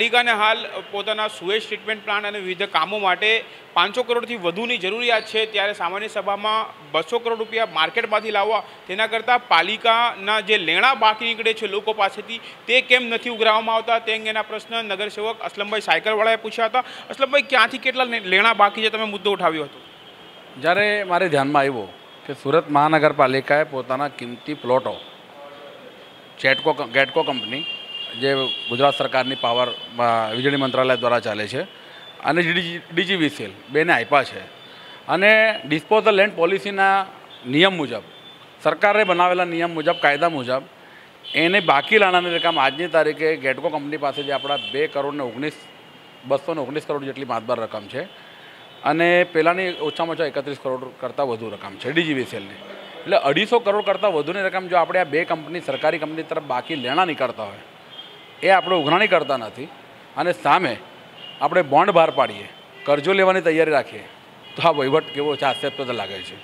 પાલિકાને હાલ પોતાના sewage treatment plant અને વિવિધ કામો માટે 500 કરોડથી વધુની જરૂરિયાત છે, ત્યારે સામાન્ય સભામાં 200 કરોડ રૂપિયા માર્કેટમાંથી લાવવા તેના કરતાં પાલિકાના જે લેણા બાકી નીકળે છે લોકો પાસેથી તે કેમ નથી ઉઘરાવવામાં આવતા તે અંગેના પ્રશ્ન નગરસેવક અસલમભાઈ સાયકલવાળાએ પૂછ્યા હતા। અસલમભાઈ, ક્યાંથી કેટલા લેણા બાકી છે, તમે મુદ્દો ઉઠાવ્યો હતો? જ્યારે મારે ધ્યાનમાં આવ્યું કે સુરત મહાનગરપાલિકાએ પોતાના કિંમતી પ્લોટો ગેટકો કંપની જે ગુજરાત સરકારની પાવર વીજળી મંત્રાલય દ્વારા ચાલે છે અને DGVCL બેને આપ્યા છે અને ડિસ્પોઝલ લેન્ડ પોલિસીના નિયમ મુજબ, સરકારે બનાવેલા નિયમ મુજબ, કાયદા મુજબ એને બાકી લાણાની રકમ આજની તારીખે ગેટકો કંપની પાસે જે આપણા 219 કરોડ જેટલી માતબાર રકમ છે અને પહેલાંની ઓછામાં ઓછા 31 કરોડ કરતાં વધુ રકમ છે DGVCLની, એટલે 250 કરોડ કરતાં વધુની રકમ જો આપણે આ બે કંપની સરકારી કંપની તરફ બાકી લેણા નીકળતા હોય એ આપણે ઉઘરાણી કરતા નથી અને સામે આપણે બોન્ડ બહાર પાડીએ, કરજો લેવાની તૈયારી રાખીએ તો આ વહીવટ કેવો છે, હાસ્યાસ્પદ લાગે છે।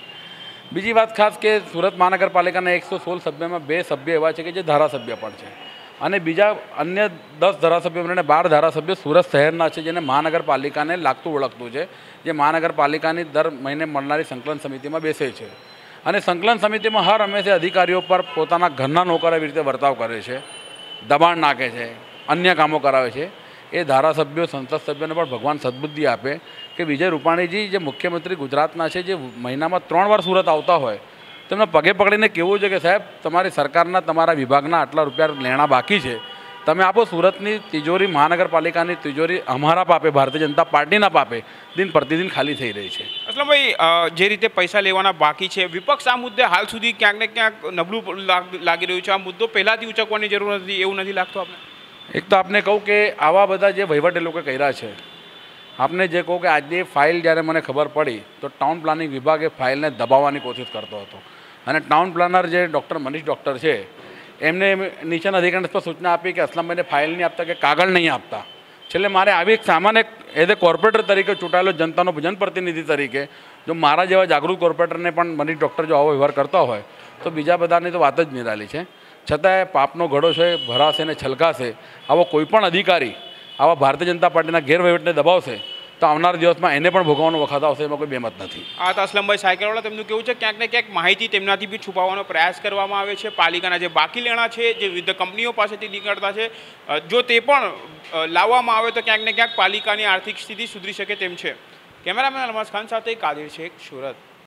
બીજી વાત ખાસ કે સુરત મહાનગરપાલિકાના 116 સભ્યમાં 2 સભ્ય એવા છે કે જે ધારાસભ્ય પણ છે અને બીજા અન્ય 10 ધારાસભ્યો અને 12 ધારાસભ્યો સુરત શહેરના છે જેને મહાનગરપાલિકાને લાગતું ઓળખતું છે, જે મહાનગરપાલિકાની દર મહિને મળનારી સંકલન સમિતિમાં બેસે છે અને સંકલન સમિતિમાં હર હંમેશા અધિકારીઓ પર પોતાના ઘરના નોકર એવી રીતે વર્તાવ કરે છે, દબાણ નાખે છે, અન્ય કામો કરાવે છે। એ ધારાસભ્યો, સંસદ સભ્યોને પણ ભગવાન સદબુદ્ધિ આપે કે વિજય રૂપાણીજી જે મુખ્યમંત્રી ગુજરાતના છે, જે મહિનામાં 3 વાર સુરત આવતા હોય, તેમને પગે પકડીને કહેવું છે કે સાહેબ, તમારી સરકારના, તમારા વિભાગના આટલા રૂપિયા લેણા બાકી છે, તમે આપો। સુરતની તિજોરી, મહાનગરપાલિકાની તિજોરી અમારા પાપે, ભારતીય જનતા પાર્ટીના પાપે દિન પ્રતિદિન ખાલી થઈ રહી છે। અસલમભાઈ, જે રીતે પૈસા લેવાના બાકી છે, વિપક્ષ આ મુદ્દે હાલ સુધી ક્યાંક ને ક્યાંક નબળું લાગી રહ્યું છે। આ મુદ્દો પહેલાંથી ઉચકવાની જરૂર નથી એવું નથી લાગતું આપને? એક તો આપને કહું કે આવા બધા જે વહીવટ એ લોકો કર્યા છે, આપને જે કહું કે આજની ફાઇલ જ્યારે મને ખબર પડી તો ટાઉન પ્લાનિંગ વિભાગ એ ફાઇલને દબાવવાની કોશિશ કરતો હતો અને ટાઉન પ્લાનર જે ડૉક્ટર મનીષ ડૉક્ટર છે એમને નીચેના અધિકારીને પર સૂચના આપી કે અસલમભાઈને ફાઇલ નહીં આપતા, કે કાગળ નહીં આપતા। છેલ્લે મારે આવી એક સામાન્ય એઝ એ કોર્પોરેટર તરીકે ચૂંટાયેલો જનતાનો જનપ્રતિનિધિ તરીકે જો મારા જેવા જાગૃત કોર્પોરેટરને પણ મનીષ ડૉક્ટર જો આવો વ્યવહાર કરતા હોય તો બીજા બધાની તો વાત જ નિરાલી છે। છતાંય પાપનો ઘડો છે, ભરાશે ને છલકાશે। આવો કોઈ પણ અધિકારી આવા ભારતીય જનતા પાર્ટીના ગેરવહીવટને દબાવશે તો આવનાર દિવસમાં એને પણ ભોગવવાનો વખત આવશે, એમાં કોઈ બેમત નથી। આ તો અસલમભાઈ સાયકલવાળા, તેમનું કેવું છે ક્યાંક ને ક્યાંક માહિતી તેમનાથી બી છુપાવવાનો પ્રયાસ કરવામાં આવે છે। પાલિકાના જે બાકી લેણા છે, જે વિવિધ કંપનીઓ પાસેથી નીકળતા છે, જો તે પણ લાવવામાં આવે તો ક્યાંક ને ક્યાંક પાલિકાની આર્થિક સ્થિતિ સુધરી શકે તેમ છે। કેમેરામેન અલમાસ ખાન સાથે કાદિર શેખ, સુરત।